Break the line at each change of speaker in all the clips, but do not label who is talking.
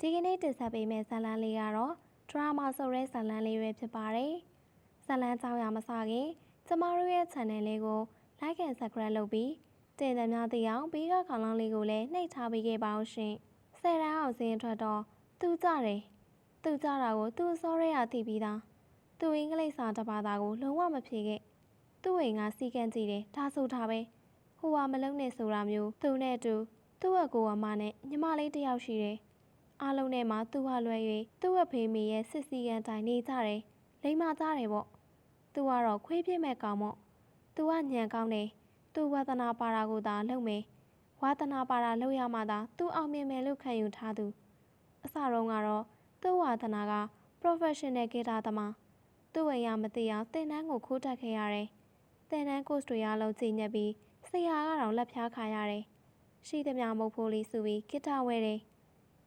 ဒီကနေ့တင်ဆက်ပေးမယ့်ဇာတ်လမ်းလေးကတော့ဒရာမာဆိုတဲ့ဇာတ်လမ်းလေးပဲဖြစ်ပါတယ်။ဇာတ်လမ်းကြောင်းရမစခင်ကျမတို့ရဲ့ channel လေးကို like and subscribe လုပ်ပြီးတင်တဲ့များသိအောင်ဘေးကခေါင်းလောင်းလေးကိုလည်းနှိပ်ထားပေးခဲ့ပါအောင်ရှင်။10တန်းအောင်စင်းထွက်တော့သူကြတယ်။သူကြတာကိုသူ့စောရဲရသိပြီးသား။သူအင်္ဂလိပ်စာတစ်ဘာသာကိုလုံးဝမဖြေခဲ့။သူ့အိမ်ကစီကံကြည့်တယ်ဒါဆိုထားပဲ။ဟိုဟာမလုံးနဲ့ဆိုတာမျိုးသူနဲ့တူသူ့အကိုအမနဲ့ညီမလေးတစ်ယောက်ရှိတယ်။အားလုံးနဲ့မှသူ့ဟာလွယ်၍သူ့အဖေမေရဲ့စစ်စီကန်တိုင်နေကြတယ်လိမ္မာကြတယ်ပေါ့သူကတော့ခွေးပြစ်မဲ့ကောင်ပေါ့သူကညံကောင်းတယ်သူဝါသနာပါတာကိုသာလုပ်မယ်ဝါသနာပါတာလုပ်ရမှသာသူအောင်မြင်မယ်လို့ခံယူထားသူအစတုန်းကတော့သူ့ဝါသနာက professional ဂီတာသမားသူ့အိမ်ရမသိအောင်သင်တန်းကိုခိုးတက်ခဲ့ရတယ်သင်တန်း course တွေအားလုံးကြီးညက်ပြီးဆရာကတော့လက်ဖျားခါရတယ်ရှိသမျှမုတ်ဖိုးလေးစုပြီးဂီတာဝဲတယ်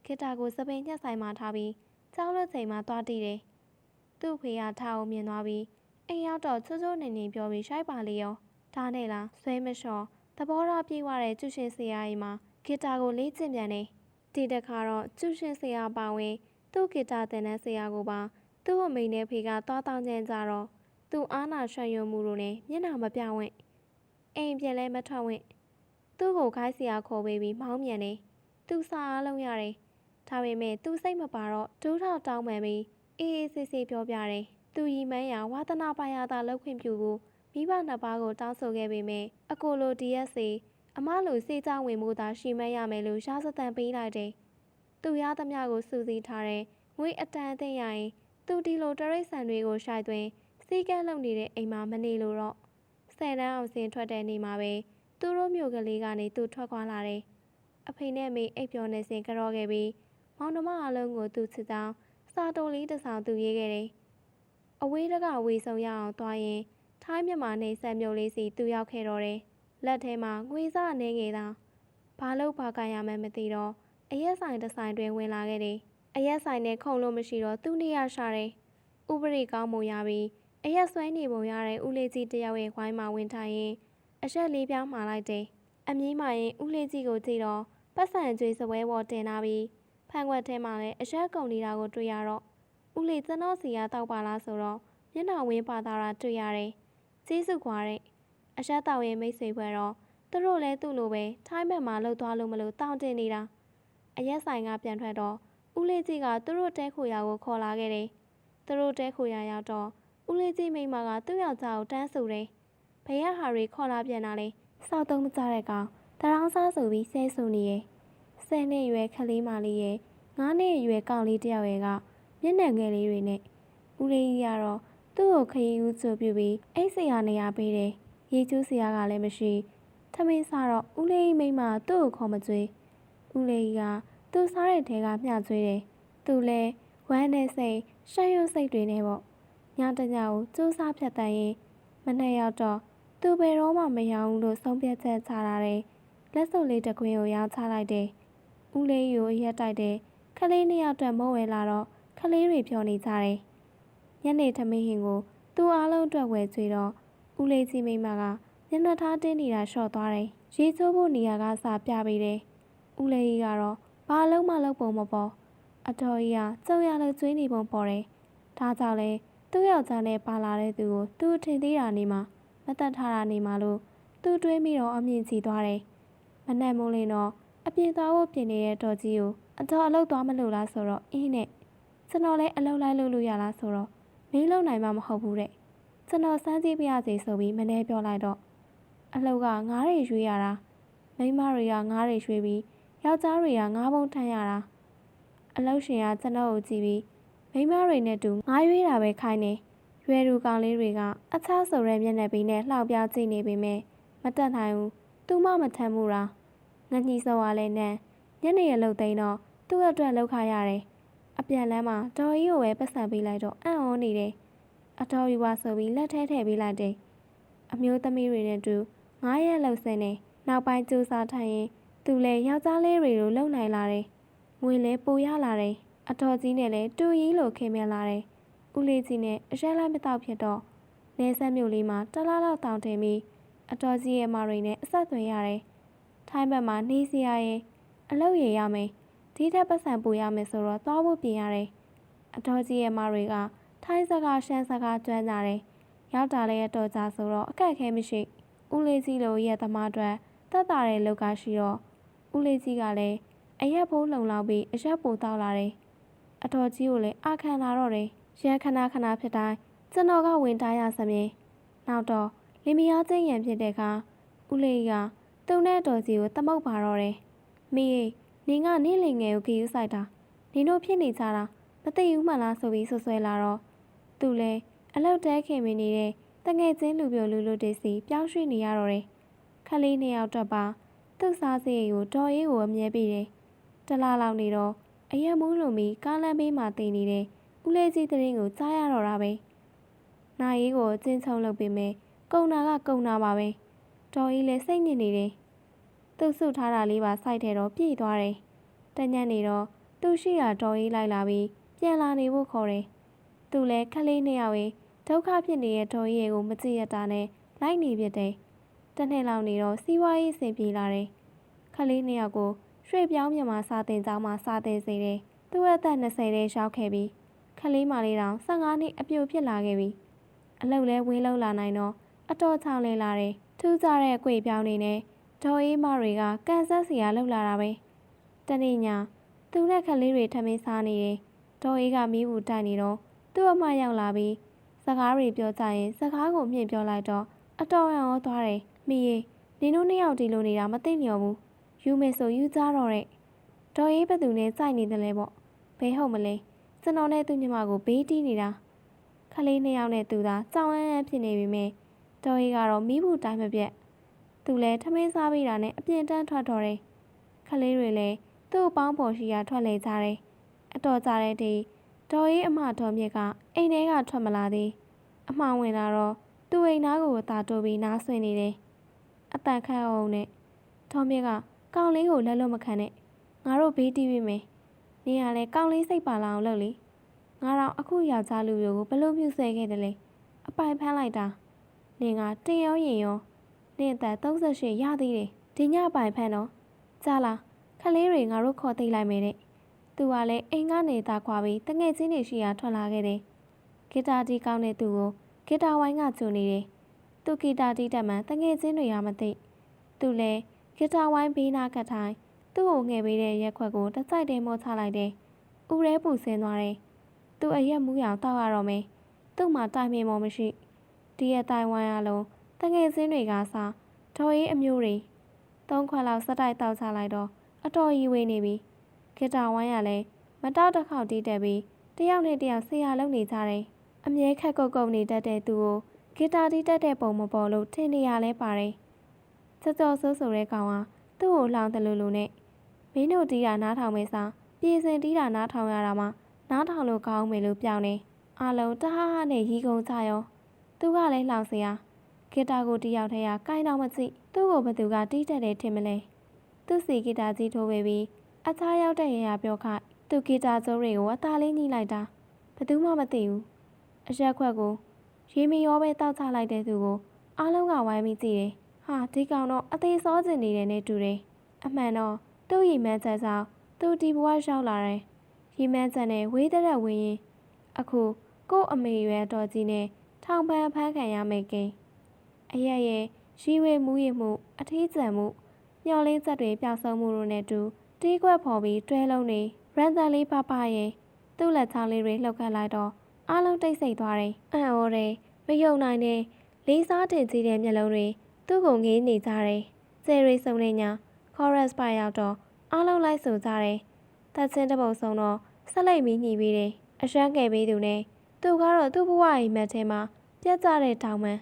ဂီတာကိုစပိန်ညက်ဆိုင်မှာထားပြီးကျောင်းလွတ်ချိန်မှာသွားတည်တယ်။သူ့ဖေကထားအောင်မြင်သွားပြီးအိမ်ရောက်တော့ချိုးချိုးနေနေပြောပြီးရှိုက်ပါလေရောဒါနဲ့လားဆွဲမလျှော်သဘောထားပြေးသွားတဲ့ကျူရှင်ဆရာကြီးမှာဂီတာကိုလေ့ကျင့်ပြန်တယ်။ဒီတစ်ခါတော့ကျူရှင်ဆရာပါဝင်သူ့ဂီတာသင်တန်းဆရာကိုပါသူ့အမိနဲ့ဖေကသွားတောင်းချင်ကြတော့သူအားနာရွှံ့ယွံမှုတို့နဲ့မျက်နှာမပြဝင့်အိမ်ပြန်လဲမထွက်ဝင့်သူ့ကိုခိုင်းဆရာခေါ်ပေးပြီးမောင်းမြန်တယ်။သူစာအားလုံးရတယ်။ဒါပေမဲ့သူစိတ်မပါတော့ဒူးထောက်တောင်းပန်ပြီးအေးအေးဆေးဆေးပြောပြတယ်။သူရီမန်းရာဝါသနာပါရတာလောက်ခွင့်ပြုကိုမိဘနှစ်ပါးကိုတောင်းဆိုခဲ့ပေမဲ့အကိုလို DSC အမလိုစေးကြောင်းဝင်မှုသာရှိမှန်းရမယ်လို့ရာဇသံပေးလိုက်တယ်။သူရသမျှကိုစူးစီးထားတဲ့ငွေအတန်အသင့်ရရင်သူဒီလိုတရိတ်ဆန်တွေကိုရှိုက်သွင်းစီးကန်းလုပ်နေတဲ့အိမ်မှာမနေလို့တော့10တန်းအောင်စင်ထွက်တဲ့နေ့မှာပဲသူတို့မျိုးကလေးကနေသူထွက်ခွာလာတယ်။အဖေနဲ့မေအိပ်ပျော်နေစဉ်ကြော့ခဲ့ပြီးမောင်နှမအလုံးကိုသူချစ်ကြောင်းစာတုံးလေးတစ်စောင်သူရေးခဲ့တယ်။အဝေးတကဝေဆုံရအောင်သွားရင်ထိုင်းမြန်မာနေဆက်မြုပ်လေးစီသူရောက်ခဲ့တော့တယ်။လက်ထဲမှာငွေစအနေငယ်သာဘာလို့ဘာကရမှန်းမသိတော့အရက်ဆိုင်တစ်ဆိုင်တွင်ဝင်လာခဲ့တယ်။အရက်ဆိုင်နဲ့ခုံလို့မရှိတော့သူ့နေရရှာတယ်။ဥပရိကောင်းမှုရပြီးအရက်ဆွဲနေပုံရတဲ့ဦးလေးကြီးတယောက်ရဲ့ဝိုင်းမှာဝင်ထိုင်ရင်အရက်လေးပြောင်းမှာလိုက်တယ်။အမြင့်မှရင်ဦးလေးကြီးကိုကြည့်တော့ပတ်စံကျွေးစပွဲပေါ်တင်လာပြီးဖန်ခွက်ထဲမှာလည်းအရက်ကုန်နေတာကိုတွေ့ရတော့ဦးလေးကျွန်တော်စီရတောက်ပါလားဆိုတော့မျက်နှာဝင်းပါသားတာတွေ့ရတယ်။ကျေးဇူးကွာတဲ့အရက်တောက်ရဲ့မိတ်ဆွေဖွဲ့တော့သူတို့လည်းသူ့လိုပဲထိုင်းဘက်မှာလှုပ်သွားလို့မလို့တောင်းတင်နေတာအရက်ဆိုင်ကပြန်ထွက်တော့ဦးလေးကြီးကသူတို့တဲခိုရာကိုခေါ်လာခဲ့တယ်။သူတို့တဲခိုရာရောက်တော့ဦးလေးကြီးမိမကသူ့ယောက်ျားကိုတန်းဆူတယ်။ဘယ်ရဟာတွေခေါ်လာပြန်တာလဲစောက်သုံးမကြတဲ့ကောင်တရောင်းစားဆိုပြီးဆဲဆူနေရဲ့10နှစ်ရွယ်ခလေးမလေးရဲ့9နှစ်ရွယ်ကောင်လေးတယောက်ရဲ့ကမျက်နှာငယ်လေးတွေနဲ့ဦးလေးကြီးကတော့သူ့ကိုခရီးဦးချိုပြပြီးအိတ်ဆရာနေရပေးတယ်ရေကျူးဆရာကလည်းမရှိထမင်းစားတော့ဦးလေးကြီးမိမသူ့ကိုခေါ်မကြွေးဦးလေးကြီးကသူ့စားတဲ့ထဲကမျှကြွေးတယ်သူလည်းဝမ်းနဲ့စိတ်ရှမ်းရွစိတ်တွေနဲ့ပေါ့ညတညကိုစူးစားဖြတ်တန်းရင်မနှက်ရောက်တော့သူဘယ်တော့မှမရောဘူးလို့ဆုံးဖြတ်ချက်ချတာတယ်လက်စုပ်လေးတစ်ခွင်းကိုရောင်းချလိုက်တယ်ဦးလေးကြီးကိုရက်တိုက်တယ်ခလေးနှစ်ယောက်အတွက်မုံဝဲလာတော့ခလေးတွေပြောနေကြတယ်ညနေထမင်းဟင်ကိုသူ့အားလုံးအတွက်ဝယ်ချွေတော့ဦးလေးကြီးမိမကမျက်နှာထားတင်းနေတာလျှော့သွားတယ်ရေချိုးဖို့နေရာကစာပြပေးတယ်ဦးလေးကြီးကတော့ဘာလုံးမလုံးပုံမပေါ်အတော်ကြီးကကြုံရလို့ကျွေးနေပုံပေါ်တယ်ဒါကြောင့်လဲသူ့ယောက်ျားနဲ့ပါလာတဲ့သူကိုသူ့ထင်သေးတာနေမှာမတတ်ထားတာနေမှာလို့သူ့တွေးမိတော့အမြင့်ကြီးသွားတယ်မနှက်မိုးလင်းတော့အပြင်သွားဖို့ပြင်နေတဲ့တော်ကြီးကိုအတော်အလုပ်သွားမလို့လားဆိုတော့အင်းနဲ့ကျွန်တော်လည်းအလုပ်လိုက်လုပ်လို့ရလားဆိုတော့မင်းလုံနိုင်မှမဟုတ်ဘူးတဲ့ကျွန်တော်စမ်းကြည့်ပြရစီဆိုပြီးမနှဲပြောလိုက်တော့အလုပ်ကငားတွေရွေးရတာမိန်းမတွေကငားတွေရွှေ့ပြီးယောက်ျားတွေကငားပုံးထမ်းရတာအလုပ်ရှင်ကကျွန်တော်ကိုကြည့်ပြီးမိန်းမတွေနဲ့တူငားရွေးတာပဲခိုင်းနေရွယ်သူကောင်လေးတွေကအချားဆိုတဲ့မျက်နှာပေးနဲ့လှောက်ပြကြည့်နေပေမဲ့မတက်နိုင်ဘူးသူမှမထမ်းမှုတာငညီစောကလည်းနဲ့ညနေရလှုပ်သိမ်းတော့သူ့အတွက်လှုပ်ခါရတယ်အပြန်လမ်းမှာဒေါ်ကြီးကိုပဲပတ်စံပေးလိုက်တော့အံ့ဩနေတယ်အတော်ယူပါဆိုပြီးလက်ထဲထည့်ပေးလိုက်တယ်အမျိုးသမီးတွေနဲ့တူ9ရက်လှုပ်စင်းနေနောက်ပိုင်းကြိုးစားထိုင်ရင်သူလည်းယောက်ျားလေးတွေလိုလုံနိုင်လာတယ်ငွေလည်းပိုရလာတယ်အတော်ကြီးနဲ့လည်းတူရီလိုခင်မြလာတယ်ဦးလေးကြီးနဲ့အရက်လိုက်မတော့ဖြစ်တော့နေဆက်မြို့လေးမှာတလားလောက်တောင်းတင်ပြီးအတော်ကြီးရဲ့မတွေနဲ့အဆက်သွင်းရတယ်ထိုင်းဘက်မှာနေစီရရင်အလုပ်ရရမယ် ဒီထက်ပတ်စံပူရမယ်ဆိုတော့သွားဖို့ပြင်ရတယ်အတော်ကြီးရဲ့မတွေကထိုင်းစကားရှမ်းစကားကျွမ်းကြတယ်ရောက်တာလည်းအတော်ကြာဆိုတော့အခက်အခဲမရှိဦးလေးကြီးလိုရဲ့သမားအတွက်တက်တာတဲ့လောက်ကရှိတော့ဦးလေးကြီးကလည်းအရက်ဖိုးလုံလောက်ပြီးအရက်ပိုတောက်လာတယ်အတော်ကြီးကိုလည်းအခမ်းလာတော့တယ်ရန်ခဏဖြစ်တိုင်းကျွန်တော်ကဝင်တားရစမြင်နောက်တော့လင်မယားချင်းရံဖြစ်တဲ့အခါဦးလေးကသူ့နဲ့တော်ကြီးကိုတမုတ်ပါတော့တယ်မိရေးနင်ကနင့်လင်ငယ်ကိုခီးယူဆိုင်တာနင်တို့ဖြစ်နေကြတာမသိဘူးမှလားဆိုပြီးဆွဆွဲလာတော့သူလည်းအလောက်တဲခင်မနေတဲ့တငယ်ချင်းလူပြိုလူတေးစီပြောင်းရွှေ့နေရတော့တယ်ခလေးနှစ်ယောက်တော့ပါသူ့စားစရိတ်ကိုတော်ရေးကိုအမြဲပေးတယ်တလားလောက်နေတော့အရက်မူးလုံပြီးကားလမ်းဘေးမှာတင်နေတဲ့ဦးလေးကြီးတရင်ကိုကြားရတော့တာပဲနိုင်ရေးကိုအချင်းချုံလုပ်ပေးမယ်ကုံနာကကုံနာပါပဲတော်ကြီးလည်းစိတ်ညစ်နေတယ်သူ့ဆုထားတာလေးပါစိုက်ထဲတော့ပြေးသွားတယ်တညက်နေတော့သူ့ရှိရာတော်ကြီးလိုက်လာပြီးပြန်လာနေဖို့ခေါ်တယ်သူလည်းခလေးနှစ်ယောက်ရဲ့ဒုက္ခဖြစ်နေတဲ့တော်ကြီးရဲ့ကိုမကြည့်ရတာနဲ့လိုက်နေပြတယ်တစ်နှစ်လောက်နေတော့စီးပွားရေးအဆင်ပြေလာတယ်ခလေးနှစ်ယောက်ကိုရွှေ့ပြောင်းမြန်မာစာသင်ကျောင်းမှာစာသင်စေတယ်သူ့အသက်20ထဲရောက်ခဲ့ပြီးခလေးမလေးတောင်15နှစ်အပြိုဖြစ်လာခဲ့ပြီအလုပ်လဲဝင်းလောက်လာနိုင်တော့အတော်ချောင်းလဲလာတယ်ထူးခြားတဲ့အကွေပြောင်းနေနဲ့ဒေါ်အေးမတွေကကန်ဆက်စီရလောက်လာတာပဲတနေ့ညသူနဲ့ခလေးတွေထမင်းစားနေတယ်ဒေါ်အေးကမီးဘူးတိုက်နေတော့သူ့အမရောက်လာပြီးစကားတွေပြောကြရင်စကားကိုမြင့်ပြောလိုက်တော့အတော်ရောသွားတယ်မိရေနင်တို့နှစ်ယောက်ဒီလိုနေတာမသိလျော်ဘူးယူမယ်ဆိုယူကြတော့တဲ့ဒေါ်အေးဘသူနဲ့စိုက်နေတယ်လဲပေါ့ဘဲဟုတ်မလဲကျွန်တော်နဲ့သူ့ညီမကိုဘေးတီးနေတာခလေးနှစ်ယောက်နဲ့သူသာကြောင်အန်းဖြစ်နေပြီမဲ့ဒေါ်အေးကတော့မီးဘူးတိုင်းမပြတ်သူလည်းထမင်းစားပြီးတာနဲ့အပြင်တန်းထွက်တော့တယ်ခလေးတွေလည်းသူ့အပေါင်းပေါ်ရှိရာထွက်လေကြတယ်အတော်ကြတဲ့ဒီဒေါ်အေးအမတော်မြစ်ကအိမ်ထဲကထွက်မလာသေးအမှောင်ဝင်လာတော့သူ့အိမ်သားကိုတာတိုးပြီးနားဆွင့်နေတယ်အတန်ခတ်အောင်နဲ့တော်မြစ်ကကောင်းလေးကိုလက်လွတ်မခံနဲ့ငါတို့ဘေးတီးပြီးမယ်နေရလဲကောင်းလေးစိတ်ပါလာအောင်လုပ်လေငါတော့အခုယောက်ျားလူမျိုးကိုဘလို့မြှုပ်ဆဲခဲ့တယ်လေအပိုင်ဖမ်းလိုက်တာနင်ကတင်ရောရင်ရောနင့်အသက်38ရသေးတယ်ဒီညပိုင်ဖမ်းတော့ကြားလားခလေးတွေငါတို့ခေါ်သိလိုက်မယ်တဲ့သူကလည်းအိမ်ကနေသားခွာပြီးတငယ်ချင်းတွေရှိရာထွက်လာခဲ့တယ်ဂီတာတီးကောင်းတဲ့သူကိုဂီတာဝိုင်းကကျုံနေတယ်သူဂီတာတီးတက်မှန်တငယ်ချင်းတွေကမသိသူလည်းဂီတာဝိုင်းဘေးနားကထိုင်သူ့ကိုငှဲ့ပေးတဲ့ရက်ခွက်ကိုတစ်စိုက်တည်းမောချလိုက်တယ်။ဦးရဲပူဆင်းသွားတယ်။သူအရက်မူးရောင်တောက်ရတော့မယ်။သူ့မှာတိုင်ပင်မောမရှိ။ဒီရက်တိုင်ဝိုင်းအလုံးတငယ်ချင်းတွေကစားဒေါ်အေးအမျိုးတွေ3ခွက်လောက်စတိုက်တောက်ချလိုက်တော့အတော်ကြီးဝေးနေပြီ။ဂီတာဝိုင်းကလည်းမတောက်တစ်ခေါက်တီးတက်ပြီးတယောက်နဲ့တယောက်ဆရာလုပ်နေကြတယ်။အမြဲခက်ကုတ်နေတတ်တဲ့သူကိုဂီတာတီးတက်တဲ့ပုံမပေါ်လို့ထင်နေရလဲပါတယ်။ကြော်ဆိုးဆိုတဲ့ကောင်ကသူ့ကိုလှောင်တယ်လို့နဲ့မင်းတို့တီးတာနားထောင်မဲစားပြည်စင်တီးတာနားထောင်ရတာမှနားထောင်လို့ကောင်းမယ်လို့ပြောင်းနေအားလုံးတဟဟနဲ့ရီကုန်ကြရောသူကလည်းလှောင်စရာဂီတာကိုတယောက်တည်းကကိုင်းတော့မကြည့်သူ့ကိုဘသူကတီးတက်တယ်ထင်မလဲသူ့စီဂီတာကြီးထိုးပေးပြီးအခြားရောက်တဲ့ရရပြောခိုက်သူဂီတာကျိုးတွေကိုအသားလေးညှိလိုက်တာဘသူမှမသိဘူးအရက်ခွက်ကိုရေမရောပဲတောက်ချလိုက်တဲ့သူကိုအားလုံးကဝိုင်းပြီးကြည့်တယ်ဟာဒီကောင်တော့အသေးစောကျင်နေတယ်နဲ့တူတယ်အမှန်တော့သူ့ရီမန်းချက်ကြောင့်သူဒီဘဝရောက်လာတယ်ရီမန်းချက်နဲ့ဝေးတဲ့ဝင်းရင်အခုကို့အမေရွယ်တော်ကြီးနဲ့ထောင်ပန်းဖမ်းခံရမယ်ကိန်းအရက်ရဲ့ရီဝေမူးရမှုအထီးကျန်မှုမျောလင်းချက်တွေပျောက်ဆုံးမှုတို့နဲ့တူတီးခွက်ဖော်ပြီးတွဲလုံးနေရန်တန်လေးပပရဲ့သူ့လက်ချောင်းလေးတွေလှုပ်ခတ်လိုက်တော့အားလုံးတိတ်ဆိတ်သွားတယ်အံ့ဩတယ်မယုံနိုင်တဲ့လေးစားတင်ကြီးတဲ့မျက်လုံးတွေသူ့ကိုငေးနေကြတယ်ဆယ်ရီစုံနေညာခေါ်ရက်စ်ပါရောက်တော့အားလုံးလိုက်ဆိုကြတယ်တက်ချင်းတပုတ်ဆုံးတော့ဆက်လိုက်ပြီးညှိပြီးတယ်အရှမ်းငယ်ပေးသူနဲ့သူကတော့သူ့ဘဝအိမ်မက်ထဲမှာပြတ်ကျတဲ့တောင်ပန်း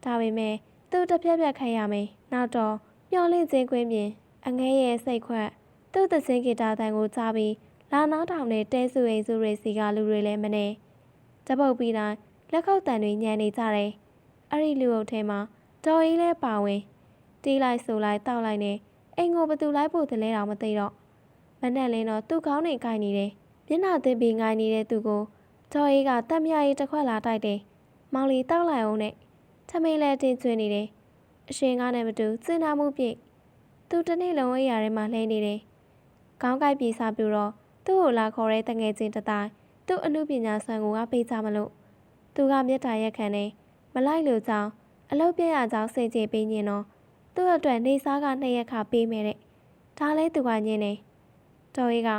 ဒါပေမဲ့သူတစ်ဖြက်ဖြက်ခိုင်းရမယ်နောက်တော့မျောလင့်ခြင်းကွင်းပြင်အငဲရဲ့စိတ်ခွက်သူ့သစင်းဂီတာတန်ကိုကြားပြီးလာနားထောင်တဲ့တဲဆူအိမ်စုတွေစီကလူတွေလည်းမနေတပုတ်ပြီးတိုင်းလက်ခုပ်တန်တွေညံနေကြတယ်အဲ့ဒီလူအုပ်ထဲမှာဒေါ်အေးလဲပါဝင်တီးလိုက်ဆိုလိုက်တောက်လိုက်နဲ့အိမ်ကိုဘသူလိုက်ဖို့တလဲတော့မသိတော့မနဲ့လင်းတော့သူ့ခေါင်းနဲ့ကိုင်နေတယ်မျက်နှာသစ်ပြီးငိုင်းနေတဲ့သူကိုဒေါ်အေးကတက်မြရေးတစ်ခွက်လာတိုက်တယ်မောင်လီတောက်လိုက်အောင်နဲ့ထမင်းလဲတင်းကျွင်းနေတယ်အရှင်ကားနဲ့မတူစင်နာမှုပြည့်သူတစ်နေ့လုံးအိယာထဲမှာလှဲနေတယ် ခေါင်းကိုက်ပြေးစားပြီးတော့သူ့ကိုလာခေါ်တဲ့တငယ်ချင်းတတိုင်းသူ့အမှုပညာဆွမ်းကိုကပေးကြမလို့သူကမြတ်တာရက်ခံနေမလိုက်လို့ကြောင်းအလုပ်ပြရကြောင်းစိတ်ကြည်ပေးညင်တော့သူ့အတွက်နေစားက2ရက်ခါပေးမယ်တဲ့ဒါလဲသူကညင်နေတော်ကြီးက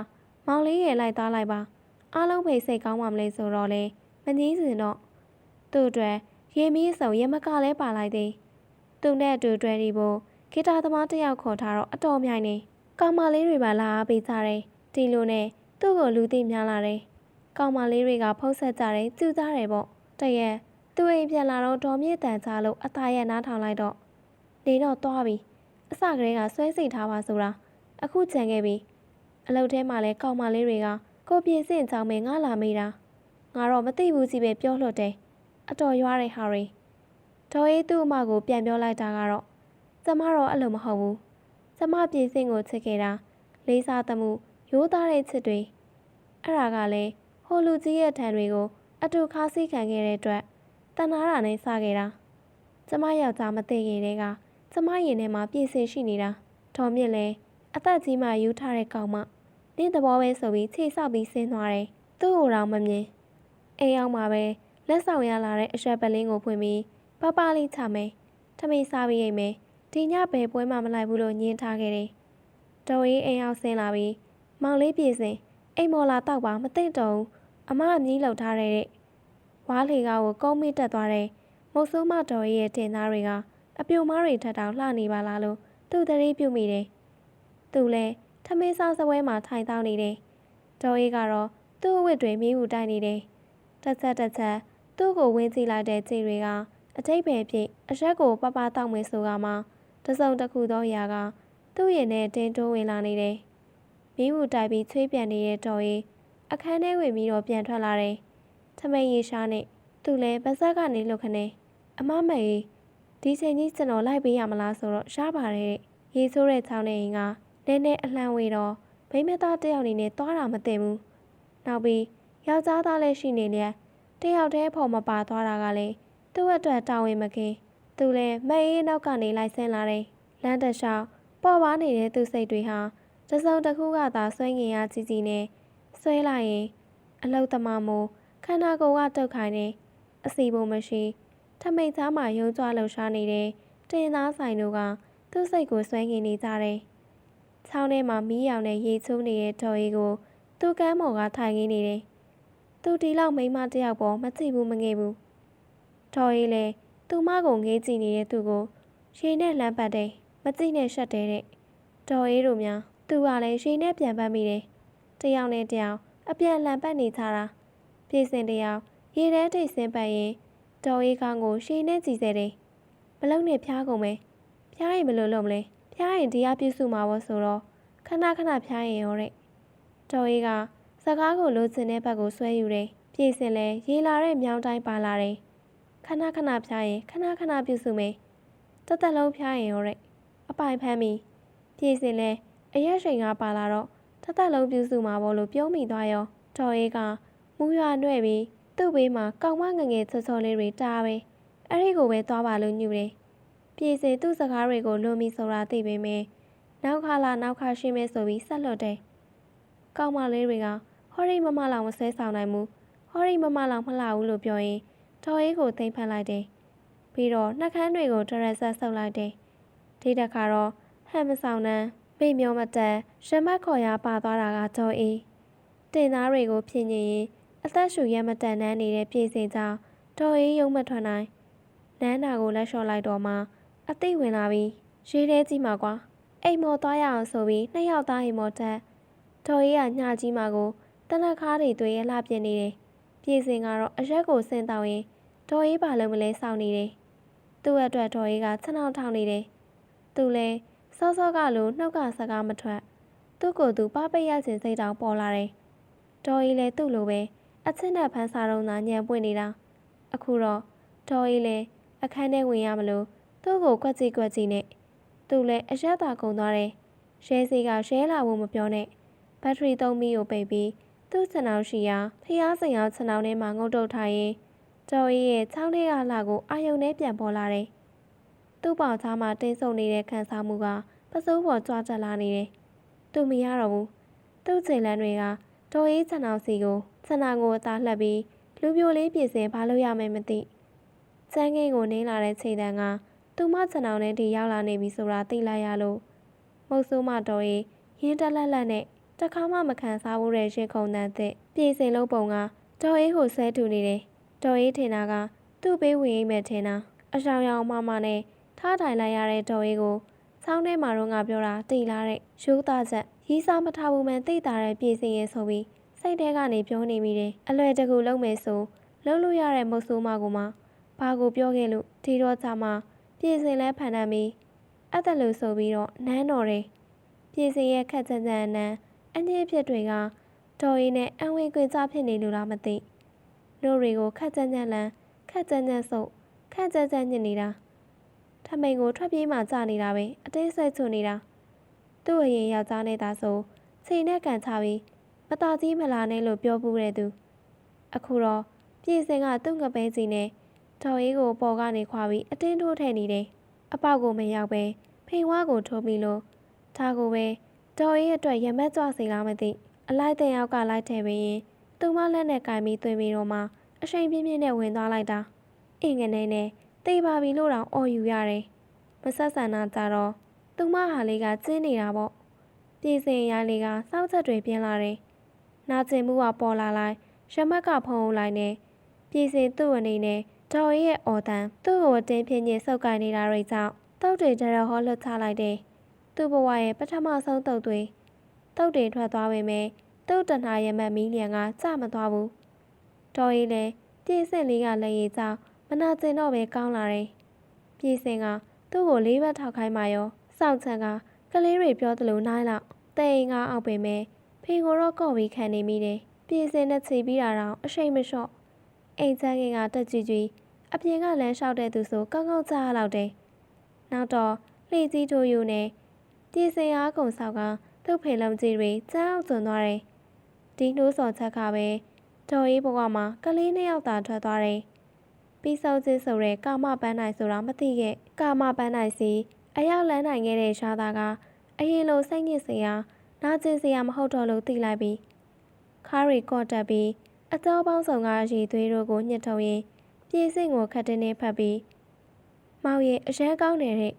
မောင်လေးရဲ့လိုက်သွားလိုက်ပါအားလုံးဖိတ်စိတ်ကောင်းမှမလဲဆိုတော့လေမငြင်းစင်တော့သူ့အတွက်ရေမီးစုံရမကလဲပါလိုက်သည်သူနဲ့အတူတွဲဒီဖို့ဂီတာသမားတစ်ယောက်ခေါ်ထားတော့အတော်မြိုင်နေကောင်မလေးတွေပါလာအားပေးကြတယ်ဒီလိုနဲ့သူ့ကိုလူသိများလာတယ်ကောင်မလေးတွေကဖုံးဆက်ကြတယ်ကျူကြတယ်ပေါ့တရက်သူအိမ်ပြန်လာတော့တော်မြင့်တန်ချလို့အသားရနားထောင်လိုက်တော့နေတော့သွားပြီအစကလေးကဆွဲစိတ်ထားပါဆိုတာအခုကြံခဲ့ပြီအလုပ်ထဲမှာလဲကောင်မလေးတွေကကိုပြေစင်ကြောင်းမဲငါလာမိတာငါတော့မသိဘူးစီပဲပြောလွတ်တယ်အတော်ရွားတဲ့ဟာတွေဒေါ်အေးသူ့အမကိုပြန်ပြောလိုက်တာကတော့ကျမတော့အဲ့လိုမဟုတ်ဘူးကျမပြေစင်ကိုချစ်ခဲ့တာလေးစားသမှုရိုးသားတဲ့ချစ်တွေအဲ့ဒါကလည်းဟိုလူကြီးရဲ့ထံတွေကိုအတူခါးစီးခံခဲ့တဲ့အတွက်တနာတာနဲ့စခဲ့တာကျမယောက်ျားမသိခင်တည်းကကျမရင်ထဲမှာပြည့်စင်ရှိနေတာဒေါ်မြင့်လည်းအသက်ကြီးမှယူထားတဲ့ကောင်မနင်းသဘောပဲဆိုပြီးခြေဆောက်ပြီးဆင်းသွားတယ်သူ့ကိုယ်တော်မမြင်အိမ်ရောက်မှာပဲလက်ဆောင်ရလာတဲ့အရွက်ပလင်းကိုဖွင့်ပြီးပပလေးချမယ်ထမင်းစားပြီးအိမ်မယ်ဒီညဘယ်ပွဲမှမလိုက်ဘူးလို့ညင်းထားခဲ့တယ်ဒေါ်အေးအိမ်ရောက်ဆင်းလာပြီးမောင်လေးပြေစင်အိမ်မော်လာတော့ပါမသိတော့ဘူးအမအမြည်လောက်ထားတဲ့ဝါးလေကားကိုကုန်းမိတက်သွားတဲ့မုတ်ဆိုးမတော်ရဲ့တင်သားတွေကအပြိုမားတွေထက်တောင်လှနေပါလားလို့သူသတိပြုမိတယ်သူလည်းထမင်းစားစပွဲမှာထိုင်တောင်းနေတယ်ဒေါ်အေးကတော့သူ့အဝတ်တွေမီးဝူတိုက်နေတယ်တစ်ချက်သူ့ကိုဝင်းကြည့်လိုက်တဲ့ခြေတွေကအထိတ်ပဲဖြစ်အရက်ကိုပပတောက်မယ်ဆိုကမှတစုံတစ်ခုသောအရာကသူ့ရင်ထဲတင်းတိုးဝင်လာနေတယ်မီးဝူတိုက်ပြီးချွေးပြန်နေတဲ့ဒေါ်အေးအခန်းထဲဝင်ပြီးတော့ပြန်ထွက်လာတယ်ထမိန်ရေရှားနဲ့သူလည်းပါဇက်ကနေလှုပ်ခနေအမမေဒီချိန်ကြီးကျွန်တော်လိုက်ပေးရမလားဆိုတော့ရှားပါတယ်ရေဆိုးတဲ့ချောင်းနဲ့ရင်ကနည်းနည်းအလှမ်းဝေတော့ဘိမသားတယောက်နေနဲ့သွားတာမသိဘူးနောက်ပြီးယောက်ျားသားလည်းရှိနေလျက်တယောက်တည်းဖို့မပါသွားတာကလည်းသူ့အတွက်တာဝန်မကင်းသူလည်းမအေးနောက်ကနေလိုက်ဆင်းလာတယ်လမ်းတစ်လျှောက်ပေါ်ပါနေတဲ့သူစိတ်တွေဟာတစုံတစ်ခုကသာဆွဲငင်ရကြီးကြီးနဲ့ဆွဲလိုက်ရင်အလုတ်သမားမို့ခန္ဓာကိုယ်ကတုတ်ခိုင်းနေအစီပုံမရှိထမိတ်သားမှရုံးကြွလှူရှားနေတဲ့တင်သားဆိုင်တို့ကသူ့စိတ်ကိုဆွဲငင်နေကြတယ်ချောင်းထဲမှာမီးရောင်နဲ့ရေချိုးနေတဲ့ဒေါ်ရီကိုသူ့ကမ်းပေါ်ကထိုင်ရင်းနေတယ်သူဒီလောက်မိန်းမတယောက်ပေါ်မကြည့်ဘူးမငဲ့ဘူးဒေါ်ရီလည်းသူမကိုငေးကြည့်နေတဲ့သူကိုရေနဲ့လမ်းပတ်တယ်မကြည့်နဲ့ရှက်တယ်တဲ့ဒေါ်ရီတို့များသူကလည်းရေနဲ့ပြန်ပတ်မိတယ်တယောက်နဲ့တယောက်အပြန်လန်ပတ်နေကြတာပြေစင်တယောက်ရေထဲထိတ်ဆင်းပတ်ရင်ဒေါ်ရီကောင်ကိုရေနဲ့ကြည့်စေတယ်မလုံနဲ့ဖျားကုန်မယ်ဖျားရင်ဘယ်လိုလုပ်မလဲဖျားရင်ဒီအပြုစုမှာပေါ့ဆိုတော့ခဏခဏဖျားရင်ရောတဲ့ဒေါ်ရီကစကားကိုလိုချင်တဲ့ဘက်ကိုဆွဲယူတယ်ပြေစင်လဲရေလာတဲ့မြောင်းတိုင်းပါလာတယ်ခဏခဏဖျားရင်ခဏခဏပြုစုမယ်တသက်လုံးဖျားရင်ရောတဲ့အပိုင်ဖမ်းပြီးပြေစင်လဲအရက်ရှိန်ကပါလာတော့တသက်လုံးပြုစုမှာပေါ့လို့ပြောမိသွားရောဒေါ်ရီကမူရွာနှဲ့ပြီးသူ့ဘေးမှာကောင်မငငယ်ချောချောလေးတွေတားပဲအဲ့ဒီကိုပဲသွားပါလို့ညူတယ်ပြေစင်သူ့စကားတွေကိုလွန်ပြီးဆိုတာသိပေမဲ့နောက်ခါလာနောက်ခါရှိမဲဆိုပြီးဆက်လွတ်တယ်ကောင်မလေးတွေကဟော်ရီမမလောက်မဆွဲဆောင်နိုင်ဘူးဟော်ရီမမလောက်မလှဘူးလို့ပြောရင်ဒေါ်အေးကိုသိမ့်ဖက်လိုက်တယ်ပြီးတော့နှက်ခမ်းတွေကိုဒရက်ဆက်ဆုပ်လိုက်တယ်ဒီတစ်ခါတော့ဟန်မဆောင်နှမ်းပိမျောမတန်ရမတ်ခေါ်ရပါသွားတာကဒေါ်အေးတင်သားတွေကိုဖြင်းညင်ရင်အသက်ရှူရမတန်နှမ်းနေတဲ့ပြေစင်ကြောင့်ဒေါ်အေးရုံမထွက်နိုင်နန်းနာကိုလက်လျှော့လိုက်တော့မှအသိဝင်လာပြီးရေထဲကြီးမှာကွာအိမ်မော်သွားရအောင်ဆိုပြီးနှစ်ယောက်သားအိမ်မော်တက်ဒေါ်အေးကညကြီးမှာကိုတနက်ခါးတွေတွေ့ရလှပြနေတယ်ပြေစင်ကတော့အရက်ကိုဆင်းတောင်းရင်ဒေါ်အေးပါလုံးမလဲစောင့်နေတယ်သူ့အတွက်ဒေါ်အေးကချက်နှောင်းထောင်နေတယ်သူလည်းစောစောကလိုနှုတ်ကစကားမထွက်သူ့ကိုယ်သူပပိတ်ရခြင်းစိတ်တောင်ပေါ်လာတယ်ဒေါ်အေးလည်းသူ့လိုပဲအချစ်နဲ့ဖန်းစားတော့ညံပွင့်နေတာအခုတော့ဒေါ်အေးလည်းအခန်းထဲဝင်ရမလို့သူ့ကိုကွက်ကြည့်နဲ့သူလည်းအရက်သာကုန်သွားတယ်ရဲစီကရဲလာဖို့မပြောနဲ့ဘက်ထရီသုံးမီးကိုပိတ်ပြီးသူ့ခြံအောင်ရှိရာဖျားစင်အောင်ခြံအောင်ထဲမှာငုတ်တုတ်ထားရင်ဒေါ်အေးရဲ့ချောင်းထဲကလှကိုအာယုံနဲ့ပြန်ပေါ်လာတယ်သူ့ပေါင်ချားမှာတင်းဆုံနေတဲ့ခံစားမှုကပစိုးပေါ်ကြွားတက်လာနေတယ်သူမရတော့ဘူး သူ့ချိန်လန်းတွေကတော်အေးခြံအောင်စီကိုခြံအောင်ကိုအသာလှက်ပြီးလူပြိုလေးပြင်ဆင်ဘာလို့ရမယ်မသိချမ်းကင်းကိုနင်းလာတဲ့ချိန်တန်းကသူမခြံအောင်ထဲထိရောက်လာနေပြီဆိုတာသိလိုက်ရလို့မုတ်ဆိုးမတော်အေးရင်းတက်လက်လက်နဲ့တခါမှမခံစားဘူးတဲ့ရင်ခုန်တန်းသစ်ပြင်ဆင်လို့ပုံကတော်အေးကိုဆွဲတူနေတယ်တော်အေးထင်တာကသူ့ပေးဝင်အိမ်မဲ့ထင်တာအရှောင်ရောင်မမနဲ့ထားထိုင်လိုက်ရတဲ့တော်အေးကိုဆောင်းထဲမှာတော့ငါပြောတာတိလာတဲ့ရိုးသားချက်ရီးစားမထားဘူးမှန်သိတာတဲ့ပြင်ဆင်ရဲဆိုပြီးစိတ်ထဲကနေပြောနေမိတယ်အလွယ်တကူလုံးမယ်ဆိုလုံးလို့ရတဲ့မုတ်ဆိုးမကိုမှဘာကိုပြောခဲ့လို့ဒီတော့ကြမှာပြင်ဆင်လဲဖန်တမ်းပြီးအဲ့ဒါလို့ဆိုပြီးတော့နန်းတော်တယ်ပြင်ဆင်ရဲ့ခက်ချက်ချက်နန်းအငြင်းဖြစ်တွေကတော်ရီနဲ့အံဝင်ကွင်ကြဖြစ်နေလို့လားမသိတို့တွေကိုခက်ချက်ချက်လန်းခက်ချက်ချက်ဆုပ်ခက်ချက်ချက်ညစ်နေတာထမိန်ကိုထွက်ပြေးမှကြာနေတာပဲအတင်းဆွဲချွနေတာသူ့အရင်ယောက်ျားနဲ့သာဆိုချိန်နဲ့ကန်ချပြီးမตาကြီးမလာနဲ့လို့ပြောပူးတဲ့သူအခုတော့ပြင်စင်ကသူ့ငပဲကြီးနဲ့တော်အေးကိုပေါ်ကနေခွာပြီးအတင်းထိုးထည့်နေတယ်အပေါက်ကိုမရောက်ပဲဖိန်ဝါကိုထိုးပြီးလို့ဒါကိုပဲတော်အေးအတွက်ရမက်ကြွစေလားမသိအလိုက်တဲ့ယောက်ကလိုက်ထည့်ပြီးရင်သူမလက်နဲ့ကင်ပြီးသွင်းပြီးတော့မှအရှိန်ပြင်းပြင်းနဲ့ဝင်သွားလိုက်တာအင်ငနေနဲ့တေးပါပြီလို့တောင်အော်ယူရတယ်မဆက်ဆန်တာကြတော့သူမဟာလေးကကျင်းနေတာပေါ့ပြင်စင်ရိုင်းလေးကစောက်ချက်တွေပြင်းလာတယ်နာကျင်မှုကပေါ်လာလိုက်ရမက်ကဖုံးလိုက်နဲ့ပြင်စင်သူ့အနေနဲ့တော်ရီရဲ့အော်တန်သူ့ကိုအတင်းဖြစ်ညစ်ဆုပ်ကိုင်နေတာတွေကြောင့်တုတ်တွေတရဟောလွတ်ချလိုက်တယ်သူ့ဘဝရဲ့ပထမဆုံးတုတ်တွေထွက်သွားပေမဲ့တုတ်တနာရမက်မီးလျံကကျမသွားဘူးတော်ရီလည်းပြင်စင်လေးကလည်းရည်ကြောင့်မနာကျင်တော့ပဲကောင်းလာတယ်ပြင်စင်ကသူ့ကိုလေးဘက်ထောက်ခိုင်းမှရောစောင့်ချန်ကကလေးတွေပြောသလိုနိုင်လောက်တဲ့အိမ်ကအောက်ပေမဲ့ဖေကိုတော့ကော့ပြီးခံနေမိတယ်ပြင်စင်နဲ့ချီပြီးတာတော့အရှိန်မလျှော့အိမ်ချမ်းကင်ကတက်ကြွကြွအပြင်ကလမ်းလျှောက်တဲ့သူဆိုကောင်းကောင်းကြားရလောက်တယ်နောက်တော့လှေကြီးထိုးယူနဲ့ပြင်စင်အားကုန်ဆောက်ကသူ့ဖေလုံးကြီးတွေကြားအောင်ကျွန်းသွားတယ်ဒီနှိုးစော်ချက်ကပဲတော်အေးဘဝမှာကလေးနှစ်ယောက်သာထွက်သွားတယ်ပြီးဆုံးချင်းဆိုတဲ့ကာမပန်းနိုင်ဆိုတာမသိခဲ့ကာမပန်းနိုင်စီအရောက်လန်းနိုင်ခဲ့တဲ့ရှားသားကအရင်လိုစိတ်ညစ်စရာနာကျင်စရာမဟုတ်တော့လို့သိလိုက်ပြီးခါရီကော့တက်ပြီးအကြောပေါင်းဆောင်ကရေသွေးတို့ကိုညှစ်ထုတ်ရင်ပြေးစင်ကိုခတ်တင်းနေဖက်ပြီးမောင်ရဲ့အရန်ကောင်းနေတဲ့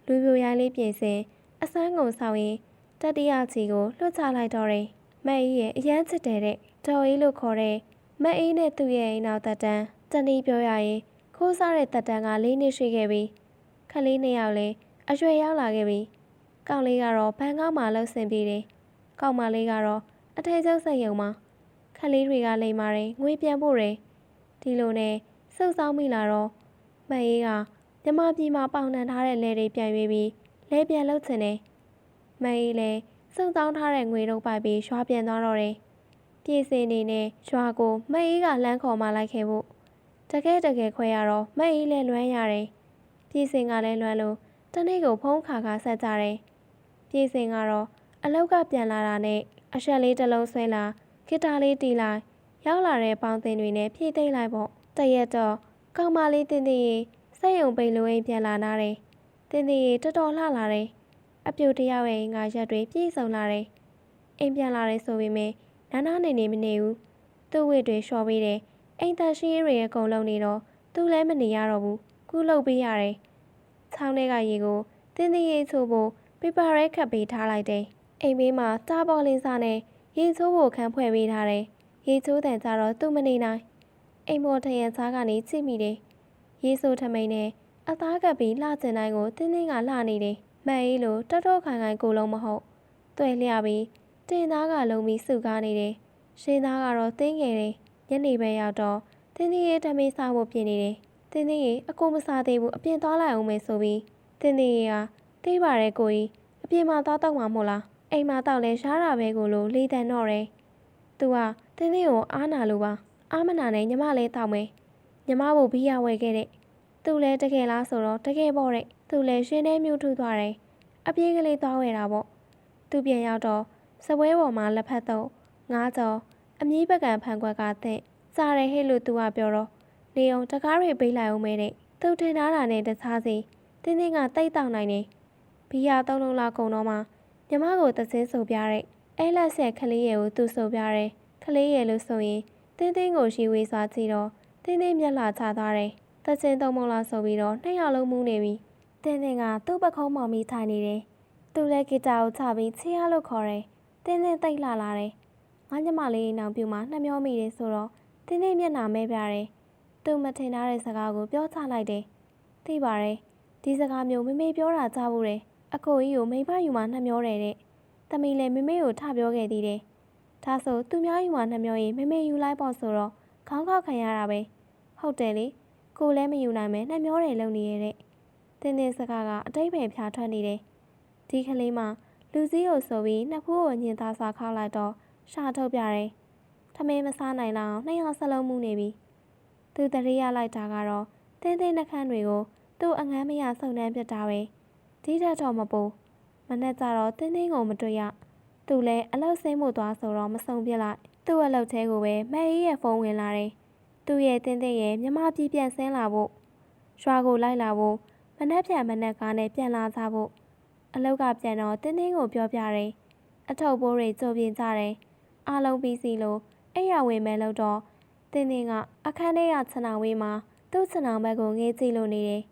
လူပြိုရိုင်းလေးပြင်စင်အစမ်းကုန်ဆောင်ရင်တတိယချီကိုလွှတ်ချလိုက်တော့တယ်မက်အေးရဲ့အရန်ချစ်တဲ့တော်အေးလို့ခေါ်တဲ့မက်အေးနဲ့သူ့ရဲ့အိမ်နောက်တက်တန်းတနည်းပြောရရင်ခိုးစားတဲ့တက်တန်းက၄နှစ်ရှိခဲ့ပြီခလေးနှစ်ယောက်လည်းအရွယ်ရောက်လာခဲ့ပြီကောင်လေးကတော့ဘန်ကောက်မှာလှုပ်ဆင်ပြေတယ်ကောင်မလေးကတော့အထည်ချုပ်စက်ရုံမှာခလေးတွေကလိမ်မာတယ်ငွေပြန်ဖို့တယ်ဒီလိုနဲ့စုပ်ဆောင်မိလာတော့မက်အေးကမြမပြည်မှာပေါင်နှံထားတဲ့လဲတွေပြန်ရွေးပြီးလဲပြန်လှုပ်ချင်တယ်မက်အေးလည်းစုပ်ဆောင်ထားတဲ့ငွေတော့ပိုက်ပြီးရွာပြန်သွားတော့တယ်ပြည်စင်နေနဲ့ရွာကိုမက်အေးကလှမ်းခေါ်မှလိုက်ခဲ့ဖို့တကယ်ခွဲရတော့မက်အေးလည်းလွမ်းရတယ်ပြည်စင်ကလည်းလွမ်းလို့တနေ့ကိုဖုံးခါဆက်ကြတယ်ပြည်စင်ကတော့အလောက်ကပြန်လာတာနဲ့အရှက်လေးတစ်လုံးဆွဲလာဂီတာလေးတီးလိုက်ရောက်လာတဲ့ပေါင်းသင်တွေနဲ့ဖြည့်သိမ့်လိုက်ပေါ့တရက်တော့ကောင်မလေးတင်းတင်းရေစက်ရုံပိန်လိုအိမ်ပြန်လာနာတယ်တင်းတင်းရေတော်တော်လှလာတယ်အပြူတယောက်ရဲ့ငါရက်တွေပြည့်စုံလာတယ်အိမ်ပြန်လာတယ်ဆိုပေမဲ့နားနေမနေဘူးသူ့ဝိတွေလျှော်ပေးတယ်အိမ်တန်ရှိရေးတွေအကုန်လုံးနေတော့သူလည်းမနေရတော့ဘူးခုလှုပ်ပေးရတယ်ချောင်းထဲကရေကိုတင်းတင်းရေချိုးဖို့ပေပါရဲခတ်ပေးထားလိုက်တယ်အိမ်ဘေးမှာတားပေါ်လင်းစားနဲ့ရေချိုးဖို့ခန်းဖွဲ့ပေးထားတယ်ရေချိုးတန်ကြတော့သူ့မနေနိုင်အိမ်ပေါ်ထရန်စားကနေချိမိတယ်ရေဆိုးထမိန်နဲ့အသားကပ်ပြီးလှကျင်တိုင်းကိုတင်းတင်းကလှနေတယ်မန်အေးလိုတောခိုင်ကိုလုံးမဟုတ်တွေ့လျပြီးတင်သားကလုံးပြီးစုကားနေတယ်ရှင်သားကတော့တင်းငယ်တယ်ညနေပဲရောက်တော့တင်းတင်းရေဓမေးစားဖို့ပြင်နေတယ်တင်းတင်းရေအကိုမစားသေးဘူးအပြင်သွားလိုက်အောင်မယ်ဆိုပြီးတင်းတင်းရေကတေးပါရဲကိုကြီးအပြင်မှာသွားတော့မှာမို့လားအိမ်မှာတော့လဲရှားတာပဲကိုလို့လေးတန်တော့တယ်သူကတင်းတင်းကိုအားနာလို့ပါအားမနာနဲ့ညီမလေးတောက်မယ်ညီမဘို့ဘီးရဝဲခဲ့တဲ့သူလဲတကယ်လားဆိုတော့တကယ်ပေါ့တဲ့သူလဲရှင်ထဲမြူထူသွားတယ်အပြေးကလေးသွားဝဲတာပေါ့သူပြန်ရောက်တော့စပွဲပေါ်မှာလက်ဖက်တော့ငါးကြော်အမြည်ပကံဖန်ခွက်ကတဲ့စားရဟဲ့လို့သူကပြောတော့နေအောင်တကားတွေပေးလိုက်အောင်မဲတဲ့သူထင်ထားတာနဲ့တခြားစီတင်းတင်းကတိတ်တောက်နိုင်နေဘီးရ3လုံးလောက်ကုန်တော့မှညီမကိုသစင်းစုပ်ပြတဲ့ အဲလက်ဆက်ကလေးရဲ့ကိုသူ့ဆိုပြတယ်ကလေးရဲ့လို့ဆိုရင်တင်းတင်းကိုရှိဝေးစွာကြည့်တော့တင်းတင်းမျက်လှချသွားတယ်တချင်းသုံးမုံလောက်ဆိုပြီးတော့နှစ်ယောက်လုံးမူးနေပြီတင်းတင်းကသူ့ပခုံးမောင်ပြီးထိုင်နေတယ်သူလည်းဂီတာကိုချပြီးချီရလို့ခေါ်တယ်တင်းတင်းတိတ်လှလာတယ်ငါညမလေးနောင်ပြူမှာနှမျောမိတယ်ဆိုတော့တင်းတင်းမျက်နှာမဲပြတယ်သူမထင်ထားတဲ့စကားကိုပြောချလိုက်တယ်သိပါတယ်ဒီစကားမျိုးမမေပြောတာကြားဘူးတယ်အကိုကြီးကိုမိဘယူမှာနှမျောတယ်တဲ့သမီးလည်းမမေကိုထပြောခဲ့သေးတယ်ဒါဆိုသူများယူမှာနှမျောရင်မမေယူလိုက်ပေါ့ဆိုတော့ခေါင်းခောက်ခံရတာပဲဟုတ်တယ်လေကိုလည်းမယူနိုင်မဲနှမျောတယ်လုံနေရတဲ့တင်းတင်းစကားကအတိတ်ပဲဖြာထွက်နေတယ်ဒီကလေးမှလူစည်းကိုဆိုပြီးနှစ်ဖူးကိုညင်သားစွာခောက်လိုက်တော့ရှာထုတ်ပြတယ်ထမင်းမစားနိုင်လောက်နှစ်ယောက်စလုံးမူးနေပြီသူတရေရလိုက်တာကတော့တင်းတင်းနှခမ်းတွေကိုသူ့အငန်းမရစုံနှမ်းပြတာပဲဒီထက်တော့မပူမနဲ့ကြတော့တင်းတင်းကိုမတွေ့ရသူလည်းအလောက်ဆင်းဖို့သွားဆိုတော့မဆုံပြစ်လိုက်သူ့အလောက်သေးကိုပဲမအေးရဲ့ဖုန်းဝင်လာတယ်သူ့ရဲ့တင်းတင်းရဲ့မြမပြည်ပြန်ဆင်းလာဖို့ရွာကိုလိုက်လာဖို့မနဲ့ပြန်မနဲ့ကားနဲ့ပြန်လာကြဖို့အလောက်ကပြန်တော့တင်းတင်းကိုပြောပြတယ်အထုပ်ပိုးတွေကြိုပြင်ကြတယ်အားလုံးပြီးစီလို့အဲ့ရဝင်မဲ့လို့တော့တင်းတင်းကအခန်းထဲကခြံအောင်ဝေးမှာသူ့ခြံအောင်ဘက်ကိုငေးကြည့်လို့နေတယ်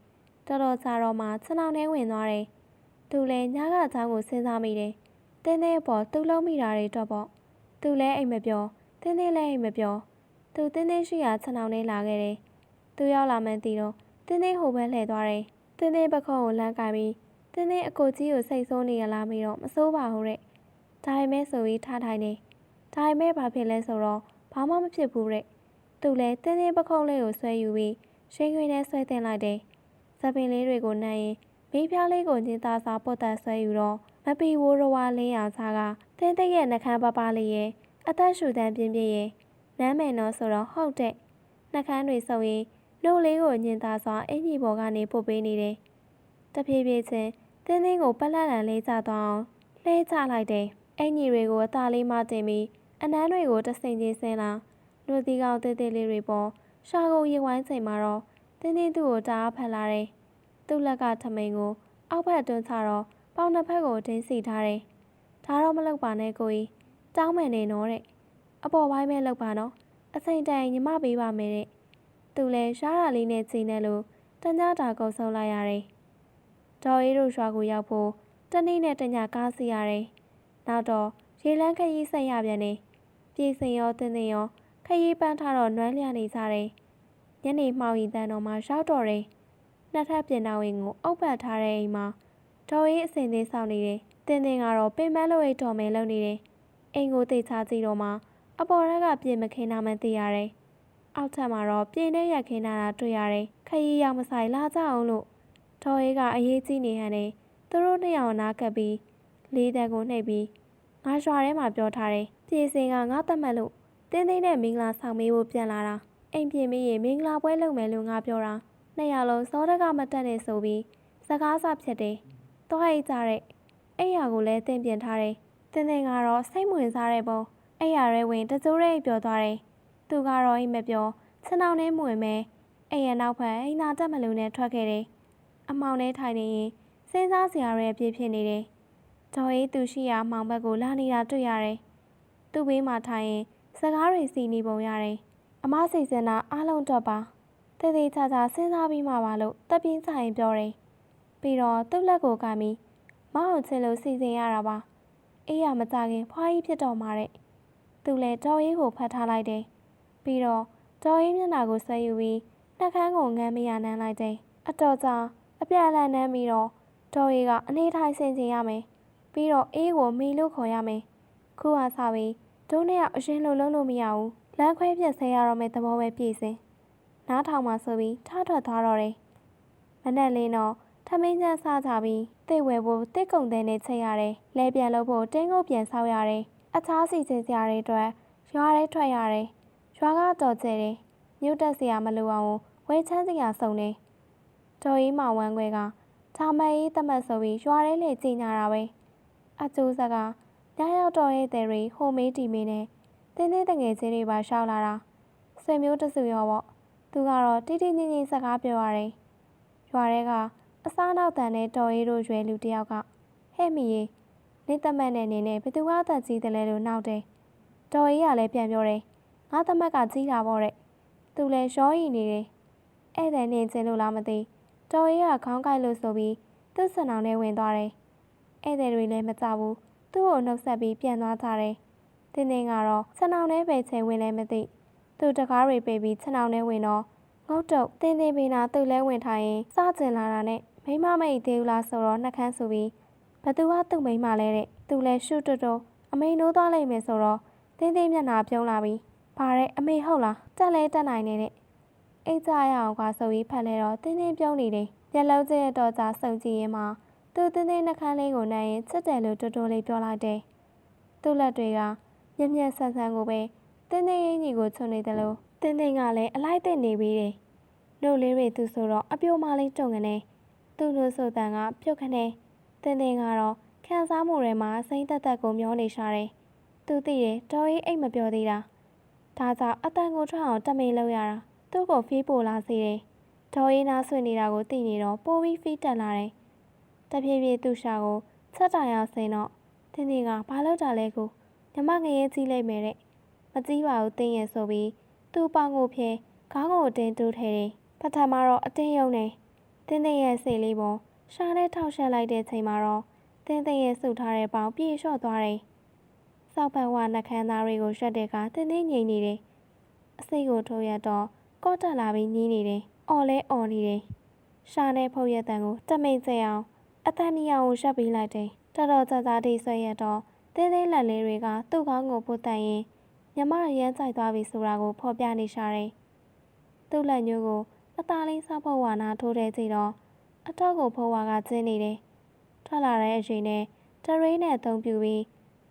တော်တော်ကြာတော့မှခြံအောင်ထဲဝင်သွားတယ်သူလည်းညကအချောင်းကိုစဉ်းစားမိတယ်တင်းတင်းအပေါ်သူ့လုံးမိတာတွေတော့ပေါ့သူလည်းအိမ်မပြောတင်းတင်းလည်းအိမ်မပြောသူတင်းတင်းရှိရာခြံအောင်ထဲလာခဲ့တယ်သူရောက်လာမှန်းသိတော့တင်းတင်းဟိုဘက်လှည့်သွားတယ်တင်းတင်းပခုံးကိုလမ်းကင်ပြီးတင်းတင်းအကိုကြီးကိုစိတ်ဆိုးနေရလားမေးတော့မစိုးပါဘူးတဲ့ဒါပေမဲ့ဆိုပြီးထားထိုင်နေဒါပေမဲ့ဘာဖြစ်လဲဆိုတော့ဘာမှမဖြစ်ဘူးတဲ့သူလည်းတင်းတင်းပခုံးလေးကိုဆွဲယူပြီးရှိန်ခွေနဲ့ဆွဲတင်လိုက်တယ်စပင်လေးတွေကိုနှမ်းရင်မီးဖျားလေးကိုညင်သားစွာပုတ်တက်ဆွဲယူတော့မပီဝိုးရဝါလင်းအောင်စားကတင်းတင်းရဲ့နှခမ်းပပလေးရဲ့အသက်ရှူတန်းပြင်းပြင်းရဲ့နမ်းမယ်နော်ဆိုတော့ဟုတ်တဲ့နှခမ်းတွေစုံရင်နှုတ်လေးကိုညင်သားစွာအင်ကြီးပေါ်ကနေပုတ်ပေးနေတယ်တဖြည်းဖြည်းချင်းတင်းတင်းကိုပလက်လန်လေးကျသွားအောင်လှဲချလိုက်တယ်အင်ကြီးတွေကိုအသားလေးမတင်ပြီးအနမ်းတွေကိုတဆင်ချင်းဆင်းလာလူသီးကောင်တေးသေးလေးတွေပေါ်ရှာကုန်ရင်ဝိုင်းချိန်မှာတော့တင်းတင်းသူ့ကိုတအားဖက်လာတယ်သူ့လက်ကထမိန်ကိုအောက်ဘက်တွန်းချတော့ပေါင်နှစ်ဖက်ကိုတင်းစီထားတယ်ဒါတော့မလုပ်ပါနဲ့ကိုကြီးတောင်းမယ်နေတော့တဲ့အပေါ်ပိုင်းပဲလုပ်ပါနော်အချိန်တိုင်ညီမပေးပါမယ်တဲ့သူလည်းရှားတာလေးနဲ့ချိန်နေလို့တညတာကုန်ဆုံးလိုက်ရတယ်ဒေါ်အေးတို့ရွာကိုရောက်ဖို့တနေ့နဲ့တညကားစီရတယ်နောက်တော့ရေလန်းခရီးဆက်ရပြန်တယ်ပြည်စင်ရောတင်းတင်းရောခရီးပန်းထားတော့နွမ်းလျနေကြတယ်ညနေမှောင်ရီတန်တော်မှာရောက်တော့တယ်နှစ်ထပ်ပြင်တော်ဝင်ကိုအုပ်ပတ်ထားတဲ့အိမ်မှာဒေါ်အေးအစင်သေးဆောင်နေတယ်တင်းတင်းကတော့ပင်ပန်းလို့အိတ်တော်မယ်လုပ်နေတယ်အိမ်ကိုသိချကြည့်တော့မှအပေါ်ရက်ကပြင်မခင်းနာမှန်းသိရတယ်အောက်ထပ်မှာတော့ပြင်နဲ့ရက်ခင်းနာတာတွေ့ရတယ်ခရီးရောက်မဆိုင်လာကြအောင်လို့ဒေါ်အေးကအရေးကြီးနေဟန်နဲ့သူတို့နှစ်ယောက်နားကပ်ပြီးလေးတန်းကိုနှိပ်ပြီးငါရွာထဲမှာပြောထားတယ်ပြည်စင်ကငါတတ်မှတ်လို့တင်းတင်းနဲ့မင်္ဂလာဆောင်မေးဖို့ပြန်လာတာအိမ်ပြင်ပြီးရင်မင်္ဂလာပွဲလုပ်မယ်လို့ငါပြောတာနှစ်ယောက်လုံးစောတကမတက်နဲ့ဆိုပြီးစကားစဖြစ်တယ်သွားအိတ်ကြတဲ့အဲ့ရကိုလည်းတင်ပြင်ထားတယ်တင်းတင်းကတော့စိတ်ဝင်စားတဲ့ပုံအဲ့ရရဲဝင်တကြိုးရဲပြောသွားတယ်သူကတော့အိမ်မပြောစနှောင်းနဲ့မဝင်မဲအဲ့ရနောက်ဖက်အိမ်သာတက်မလို့နဲ့ထွက်ခဲ့တယ်အမောင်နဲ့ထိုင်နေရင်စဉ်းစားစရာတွေအပြည့်ဖြစ်နေတယ်ဒေါ်အေးသူရှိရာမောင်ဘက်ကိုလာနေတာတွေ့ရတယ်သူ့ဘေးမှာထိုင်ရင်စကားတွေစီနေပုံရတယ်အမစိတ်စင်တာအားလုံးတော့ပါတေးသေးချာချာစဉ်းစားပြီးမှပါလို့တက်ပြင်းဆိုင်ပြောတယ်ပြီးတော့သူ့လက်ကိုကမိမအောင်ချင်လို့စီစဉ်ရတာပါအေးရမကြခင်ဖွားကြီးဖြစ်တော့မှာတဲ့သူလည်းဒေါ်အေးကိုဖတ်ထားလိုက်တယ်ပြီးတော့ဒေါ်အေးမျက်နှာကိုဆွဲယူပြီးနှက်ခမ်းကိုငမ်းမရနမ်းလိုက်တယ်အတော်ကြာအပြန်အလှန်နမ်းပြီးတော့ဒေါ်အေးကအနေထိုင်ဆင်ခြင်ရမယ်ပြီးတော့အေးကိုမီလို့ခေါ်ရမယ်ခုဟာစပြီးတို့နှစ်ယောက်အရင်လိုလုံးလို့မရဘူးလမ်းခွဲပြက်ဆဲရတော့မယ့်သဘောပဲပြည်စင်နားထောင်မှဆိုပြီးထထွက်သွားတော့တယ်မနဲ့လင်းတော့ထမင်းချမ်းစားကြပြီးတိတ်ဝဲဖို့တစ်ကုံတဲ့နဲ့ချက်ရတယ်လဲပြန်လို့ဖို့တင်းကုတ်ပြန်ဆောက်ရတယ်အခြားစီစဉ်စရာတွေအတွက်ရွာထဲထွက်ရတယ်ရွာကတော်ကျဲတယ်မြုပ်တက်စရာမလိုအောင်ဝဲချမ်းစရာစုံတယ်တော်ကြီးမောင်ဝမ်းခွဲကဒါမအေးတမတ်ဆိုပြီးရွာထဲလေကြည်ညာတာပဲအကျိုးစကားညရောက်တော်ရဲ့တဲ့ရီဟိုမေးတီမေးနဲ့တင်းတင်းတငယ်ချင်းတွေပါရှောက်လာတာဆွေမျိုးတစုရောပေါ့သူကတော့တိတိညင်ညင်စကားပြောရတယ်ရွာထဲကအစားနောက်တန်နဲ့တော်ရီတို့ရွယ်လူတယောက်ကဟဲ့မီရေ နေသမက်နဲ့နေနဲ့ဘသူကအသက်ကြီးတယ်လဲလို့နောက်တယ်တော်ကြီးကလည်းပြန်ပြောတယ်ငါသမက်ကကြီးတာပေါ့တဲ့သူလည်းရောရီနေတယ်ဧည့်သည်နေချင်းလို့လားမသိတော်ကြီးကခေါင်းကိုက်လို့ဆိုပြီးသူ့စံအောင်ထဲဝင်သွားတယ်ဧည့်သည်တွေလည်းမကြဘူးသူ့ကိုနှုတ်ဆက်ပြီးပြန်သွားကြတယ်တင်းတင်းကတော့စံအောင်ထဲပဲချိန်ဝင်လည်းမသိသူ့တကားတွေပိတ်ပြီးစံအောင်ထဲဝင်တော့ငုတ်တုတ်တင်းတင်းပင်နာသူ့လဲဝင်ထားရင်စကျင်လာတာနဲ့မိမမိတ်သေးဘူးလားဆိုတော့နှက်ခမ်းဆိုပြီးဘသူကသူ့မိမလဲတဲ့သူလဲရှုတွတ်တော့အမေနိုးသွားလိုက်မယ်ဆိုတော့တင်းတင်းမျက်နှာပြုံးလာပြီးဘာတဲ့အမေဟုတ်လားတက်လဲတက်နိုင်နေတဲ့အိတ်ကြရအောင်ကဆိုပြီးဖက်လဲတော့တင်းတင်းပြုံးနေတယ်မျက်လုံးကျဲတော့ကြစုံကြည့်ရင်မှသူတင်းတင်းနှက်ခမ်းလေးကိုနှမ်းရင်ချစ်တယ်လို့တိုးတိုးလေးပြောလိုက်တယ်သူ့လက်တွေကမျက်မျက်ဆန်းဆန်းကိုပဲတင်းတင်းရင်ကြီးကိုချုံနေတယ်လို့တင်းတင်းကလည်းအလိုက်တက်နေပြီးတယ်နှုတ်လေးတွေသူဆိုတော့အပြိုမလေးတုံကနေသူ့လို့ဆိုတန်ကပြုတ်ခနေတင်းတင်းကတော့ခံစားမှုတွေမှာစိမ့်သက်သက်ကိုမျောနေရှာတယ်သူသိတယ်တော်ကြီးအိတ်မပြောသေးတာဒါကြောင့်အတန်ကိုထွက်အောင်တမင်လုပ်ရတာသူ့ကိုဖီးပို့လာစေတယ်တော်ကြီးနားဆွနေတာကိုသိနေတော့ပိုးပြီးဖီးတက်လာတယ်တဖြည်းဖြည်းသူ့ရှာကိုချက်တိုင်အောင်ဆင်းတော့တင်းတင်းကဘာလုပ်တာလဲကိုညမငရဲကြီးလိုက်မယ်တဲ့မကြီးပါဘူးတင်းရဲ့ဆိုပြီးသူ့ပေါင်ကိုဖြဲခေါင်းကိုတင်းတူးထဲတယ်ပထမတော့အတင်းယုံနေတင်းတင်းရဲ့စိတ်လေးပေါ်ရှာနဲ့ထောက်ရှက်လိုက်တဲ့ချိန်မှာတော့တင်းတင်းရဲ့စုထားတဲ့ပေါင်ပြေလျှော့သွားတယ်။စောက်ပန်ဝနှက်ခမ်းသားတွေကိုရှက်တဲ့ကတင်းတင်းငြိမ်နေတယ်။အစိတ်ကိုထိုးရတော့ကော့တက်လာပြီးညီးနေတယ်။အော်လဲအော်နေတယ်။ရှာနဲ့ဖုတ်ရက်တန်ကိုတမိန်ကျအောင်အတမ်းမြောင်ကိုရှက်ပေးလိုက်တယ်။တော်တော်ကြာကြာထိဆွဲရတော့တင်းတင်းလက်လေးတွေကသူ့ခေါင်းကိုပို့တန်ရင်ညမရမ်းကြိုက်သွားပြီဆိုတာကိုဖော်ပြနေရှာတယ်။သူ့လက်ညိုးကိုအသားလေးစောက်ဖို့ဝါနာထိုးတဲ့ကြည့်တော့အတော့ကိုဖိုးဝါကကျင်းနေတယ်။ထွက်လာတဲ့အချိန်နဲ့တရိန်းနဲ့အသုံးပြုပြီး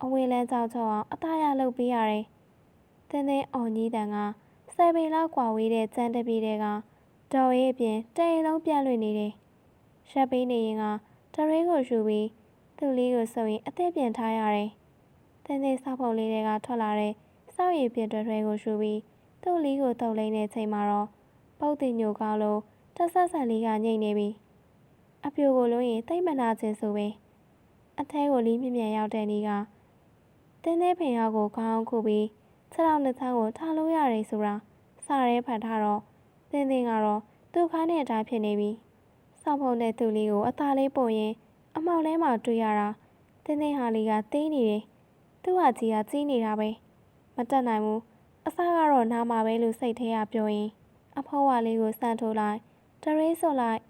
အဝေးလန်းကြောက်ချောအောင်အသားရလုပ်ပေးရတယ်။တင်းတင်းအော်ကြီးတန်က10ပေလောက်ကွာဝေးတဲ့ကျန်းတပြေးတွေကတော်ရေးအပြင်တဲအိမ်လုံးပြန့်လွင့်နေတယ်။ရှက်ပေးနေရင်ကတရိန်းကိုယူပြီးသူ့လေးကိုစုပ်ရင်အသက်ပြန်ထားရတယ်။တင်းတင်းစောက်ဖို့လေးတွေကထွက်လာတဲ့စောက်ရည်ပြတွဲကိုယူပြီးသူ့လေးကိုတုပ်လိမ့်တဲ့ချိန်မှာတော့ပုတ်တင်ညိုကောင်းလို့တဆက်ဆက်လေးကညိတ်နေပြီအပြိုကိုလုံးရင်တိတ်မနာခြင်းဆိုပဲအထဲကိုလီးမြင့်မြတ်ရောက်တဲ့နေ့ကတင်းသေးဖင်ရောက်ကိုခေါင်းခုပြီးခြေထောက်နှစ်ချောင်းကိုထားလို့ရတယ်ဆိုတာစရဲဖတ်ထားတော့တင်းတင်းကတော့သူ့ခိုင်းတဲ့အတိုင်းဖြစ်နေပြီစောက်ဖုံတဲ့သူလေးကိုအသားလေးပုံရင်အမောက်ထဲမှာတွေ့ရတာတင်းတင်းဟာလေးကသေးနေတယ်သူ့ဟာကြီးကကြီးနေတာပဲမတက်နိုင်ဘူးအစားကတော့နားမှာပဲလို့စိတ်ထဲကပြောရင်အဖိုးဝါလေးကိုစမ်းထိုးလိုက်တရိတ်ဆော့လိုက်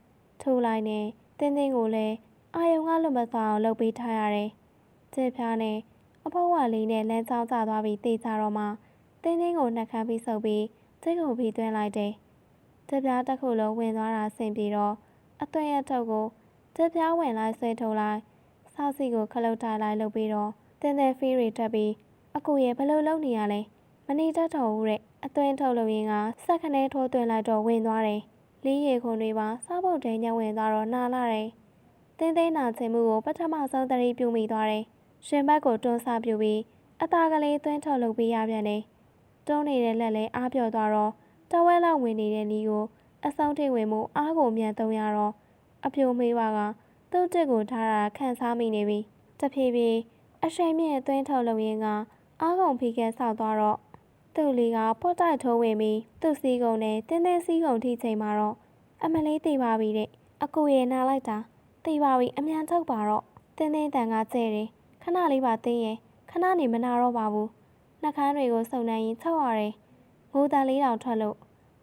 ထိုးလိုက်နဲ့တင်းတင်းကိုလည်းအာယုံကလွတ်မသွားအောင်လုပ်ပေးထားရတယ်။ကျေဖျားနဲ့အဖိုးဝါလေးနဲ့လမ်းကြောင်းကျသွားပြီးတေးကြတော့မှတင်းတင်းကိုနှက်ခမ်းပြီးဆုပ်ပြီးစိတ်ကိုပြီးသွင်းလိုက်တယ်။ကျေဖျားတစ်ခုလုံးဝင်သွားတာဆင်ပြေတော့အသွင်ရထုတ်ကိုကျေဖျားဝင်လိုက်ဆွဲထုတ်လိုက်စောက်စီကိုခလုတ်ထိုင်လိုက်လုပ်ပြီးတော့တင်းတင်းဖီးတွေတက်ပြီးအကူရဲ့ဘလို့လုံနေရလဲမနေတတ်တော့ဘူးတဲ့အသွင်ထုတ်လို့ရင်ကစက်ခနဲထိုးသွင်းလိုက်တော့ဝင်သွားတယ်။လေးရီခွန်တွေပါစားပုတ်တဲညဝင်သွားတော့နာလာတယ်။တင်းတင်းနာချင်မှုကိုပထမဆုံးသတိပြုမိသွားတယ်။ရှင်ဘက်ကိုတွန်းဆပြူပြီးအသားကလေးသွင်းထုတ်လုပ်ပေးရပြန်တယ်။တွန်းနေတဲ့လက်လဲအားပြော့သွားတော့တဝက်လောက်ဝင်နေတဲ့လီကိုအဆုံးထိဝင်မှုအားကိုမြန်သုံးရတော့အပြိုမေးပါကသူ့တက်ကိုထားတာခန့်စားမိနေပြီ။တဖြည်းဖြည်းအရှိန်မြင့်သွင်းထုတ်လုပ်ရင်းကအားကုန်ဖိခဲဆောက်သွားတော့သူ့လီကပွတ်တိုက်ထိုးဝင်ပြီးသူ့စီးကုံနဲ့တင်းတင်းစီးကုံထိချိန်မှာတော့အမလေးသိပါပြီတဲ့အကူရဲ့နားလိုက်တာသိပါပြီအမြန်ထုတ်ပါတော့တင်းတင်းတန်ကကျဲတယ်ခဏလေးပါတင်းရဲ့ခဏနေမနာတော့ပါဘူးနှက်ခမ်းတွေကိုစုံနှမ်းရင်ချုပ်ရတယ်ငိုတန်လေးတောင်ထွက်လို့